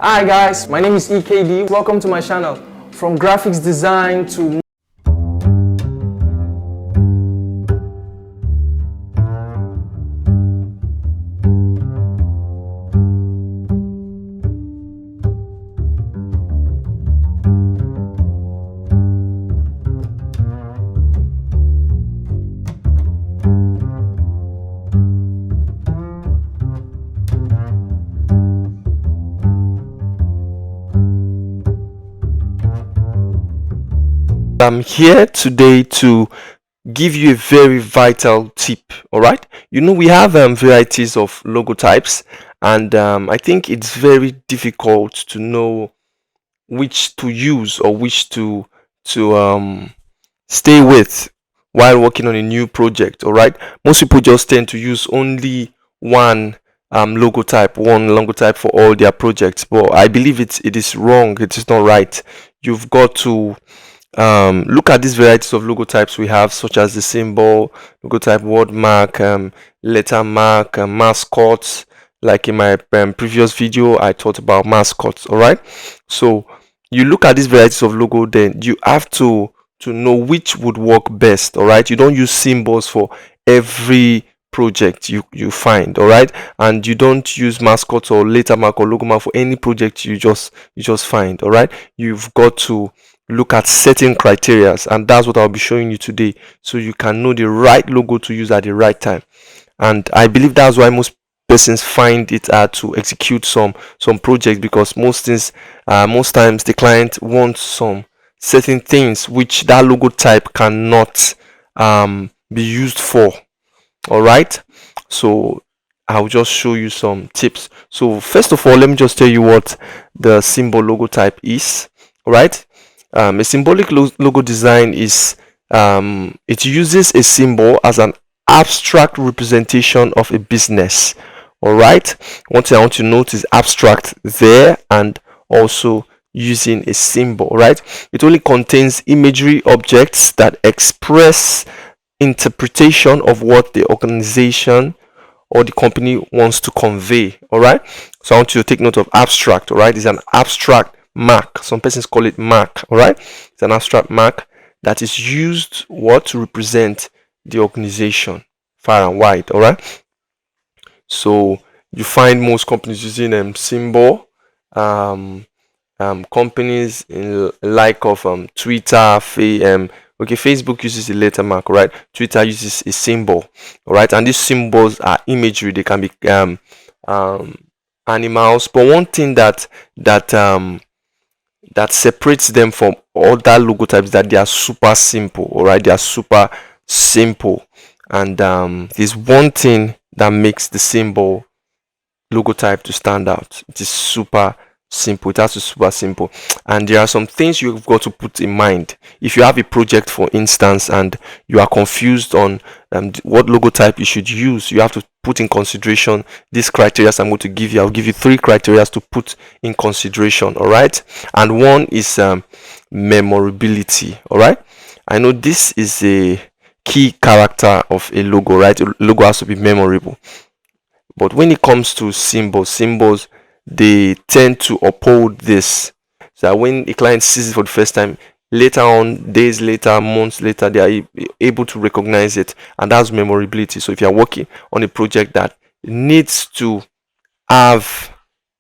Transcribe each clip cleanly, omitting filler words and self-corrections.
Hi guys, my name is EKD. Welcome to my channel. From graphics design to I'm here today to give you a very vital tip. All right, we have varieties of logo types, and I think it's very difficult to know which to use or which to stay with while working on a new project. All right, most people just tend to use only one one logo type for all their projects, but I believe it is wrong. It is not right. You've got to look at these varieties of logo types we have, such as the symbol, logo type, word mark, letter mark, mascots. Like in my previous video, I talked about mascots. All right, so you look at these varieties of logo, then you have to know which would work best. All right, you don't use symbols for every project you find. All right, and you don't use mascots or letter mark or logo mark for any project you just find. All right, you've got to look at certain criteria, and that's what I'll be showing you today, so you can know the right logo to use at the right time. And I believe that's why most persons find it hard to execute some projects, because most times the client wants some certain things which that logo type cannot be used for. All right, so I'll just show you some tips. So first of all, let me just tell you what the symbol logo type is. All right, a symbolic logo design is it uses a symbol as an abstract representation of a business. All right, one thing I want you to note is abstract there, and also using a symbol. Right, it only contains imagery objects that express interpretation of what the organization or the company wants to convey. All right, so I want you to take note of abstract. All right, it's an abstract mark. Some persons call it mark. All right, it's an abstract mark that is used to represent the organization far and wide. All right, so you find most companies using symbol. Companies in like of Twitter, Facebook uses a letter mark, right? Twitter uses a symbol, all right? And these symbols are imagery. They can be animals, but one thing that separates them from other logo types that they are super simple. All right, they are super simple, and there's one thing that makes the symbol logo type to stand out. It is super simple. It has to be super simple, and there are some things you've got to put in mind. If you have a project, for instance, and you are confused on what logo type you should use, you have to put in consideration these criteria I'm going to give you. I'll give you 3 criteria to put in consideration. All right, and one is memorability. All right, I know this is a key character of a logo, right? A logo has to be memorable. But when it comes to symbols, they tend to uphold this, so that when a client sees it for the first time, later on, days later, months later, they are able to recognize it, and that's memorability. So if you are working on a project that needs to have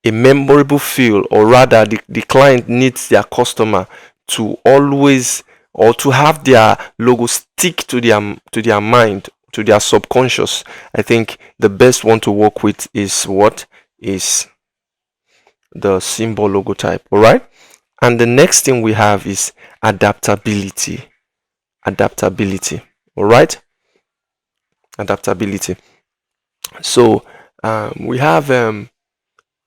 a memorable feel, or rather the client needs their customer to always, or to have their logo stick to their mind, to their subconscious, I think the best one to work with is the symbol logo type. All right, and the next thing we have is adaptability. All right, adaptability. So we have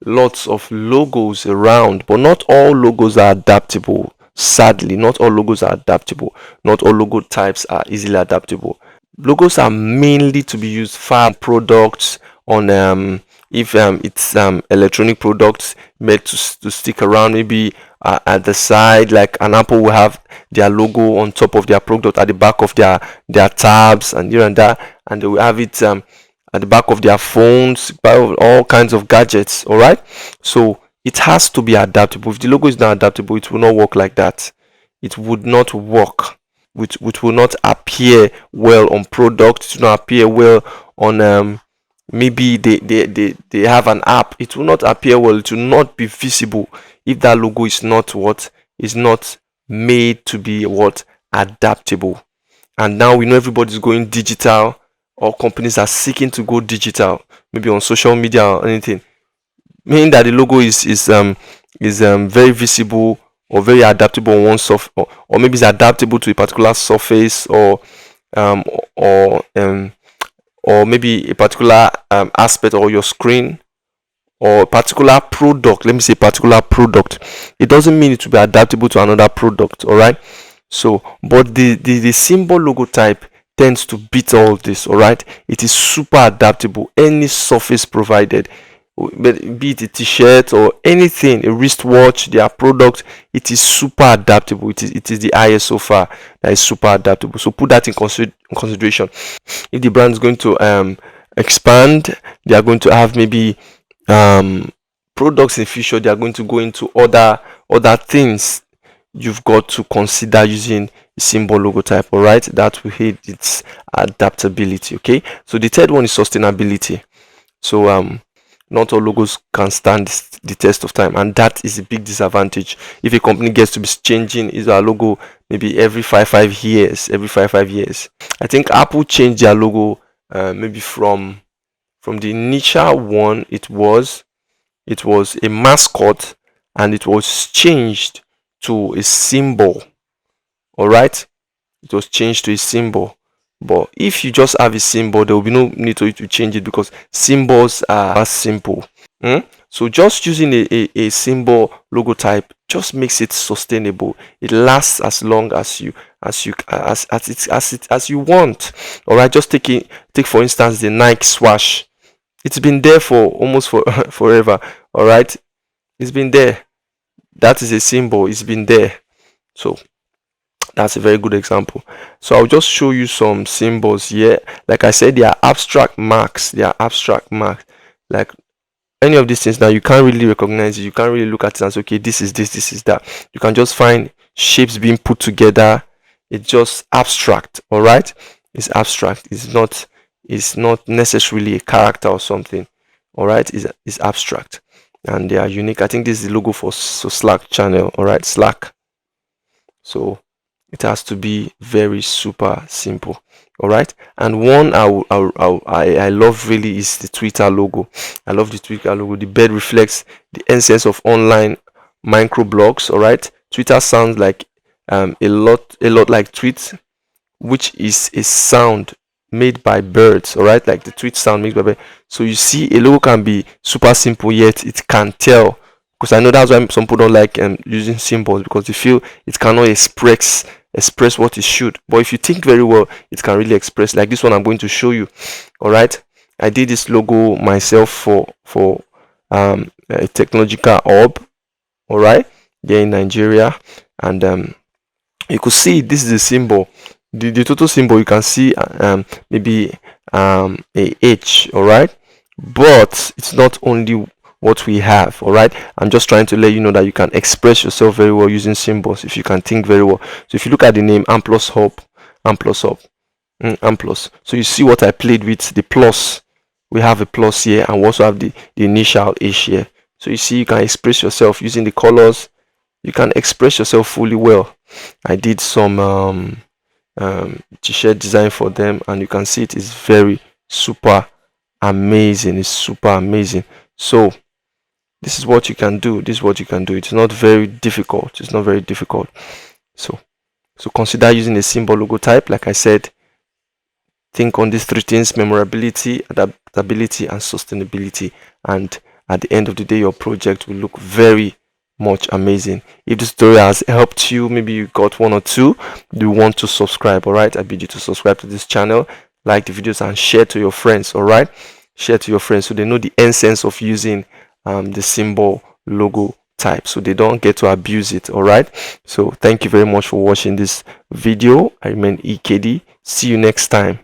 lots of logos around, but not all logos are adaptable. Sadly, not all logos are adaptable. Not all logo types are easily adaptable. Logos are mainly to be used for products on if it's electronic products made to stick around, maybe at the side, like an Apple will have their logo on top of their product, at the back of their tabs and here and there, and they will have it at the back of their phones, all kinds of gadgets. All right, so it has to be adaptable. If the logo is not adaptable, it will not work like that. It would not work. Which will not appear well on product. It will not appear well on maybe they have an app. It will not appear well. It will not be visible if that logo is not what is not made to be what adaptable. And now we know everybody's going digital, or companies are seeking to go digital, maybe on social media or anything, meaning that the logo is very visible or very adaptable on one or maybe it's adaptable to a particular surface, um or um or maybe a particular aspect or your screen or a particular product. Let me say particular product. It doesn't mean it will be adaptable to another product. All right. So but the symbol logo type tends to beat all this. All right. It is super adaptable, any surface provided, be it a t-shirt or anything, a wristwatch, their product, it is super adaptable. It is the highest so far that is super adaptable. So put that in consideration. If the brand is going to expand, they are going to have maybe products in the future, they are going to go into other things, you've got to consider using symbol logo type. All right, that will aid its adaptability. Okay, so the third one is sustainability. So not all logos can stand the test of time, and that is a big disadvantage. If a company gets to be changing its logo maybe every five years, I think Apple changed their logo maybe from the initial one. It was a mascot, and it was changed to a symbol. All right, it was changed to a symbol. But if you just have a symbol, there will be no need for you to change it, because symbols are simple. So just using a symbol logo type just makes it sustainable. It lasts as long as you want. All right, just take for instance the Nike Swash. It's been there for almost forever. All right, it's been there. That is a symbol. It's been there. So that's a very good example. So I'll just show you some symbols here. Like I said, they are abstract marks. Like any of these things now, you can't really recognize it. You can't really look at it and say, okay, this is this is that. You can just find shapes being put together. It's just abstract. All right, it's abstract. It's not necessarily a character or something. All right, it's abstract, and they are unique. I think this is the logo for Slack channel. All right, Slack. So it has to be very super simple. All right, and one I love really is the Twitter logo. I love the Twitter logo. The bird reflects the essence of online microblogs. All right, Twitter sounds like a lot like tweets, which is a sound made by birds. All right, like the tweet sound made by birds. So you see, a logo can be super simple, yet it can tell. Because I know that's why some people don't like using symbols, because they feel it cannot express what it should. But if you think very well, it can really express. Like this one I'm going to show you. All right, I did this logo myself for a technological hub. All right, here in Nigeria, and you could see this is a symbol. The total symbol, you can see maybe a H. All right, but it's not only what we have. All right, I'm just trying to let you know that you can express yourself very well using symbols if you can think very well. So if you look at the name Amplus Hub, Amplus, so you see what I played with, the plus. We have a plus here, and we also have the initial H here. So you see, you can express yourself using the colors. You can express yourself fully well. I did some t-shirt design for them, and you can see it is very super amazing. It's super amazing. So this is what you can do. It's not very difficult. So consider using a symbol logo type. Like I said, think on these three things: memorability, adaptability, and sustainability. And at the end of the day, your project will look very much amazing. If this tutorial has helped you, maybe you got one or two, you want to subscribe. All right, I bid you to subscribe to this channel, like the videos, and share to your friends. All right, share to your friends so they know the essence of using the symbol logo type, so they don't get to abuse it. All right, so thank you very much for watching this video. I remain EKD. See you next time.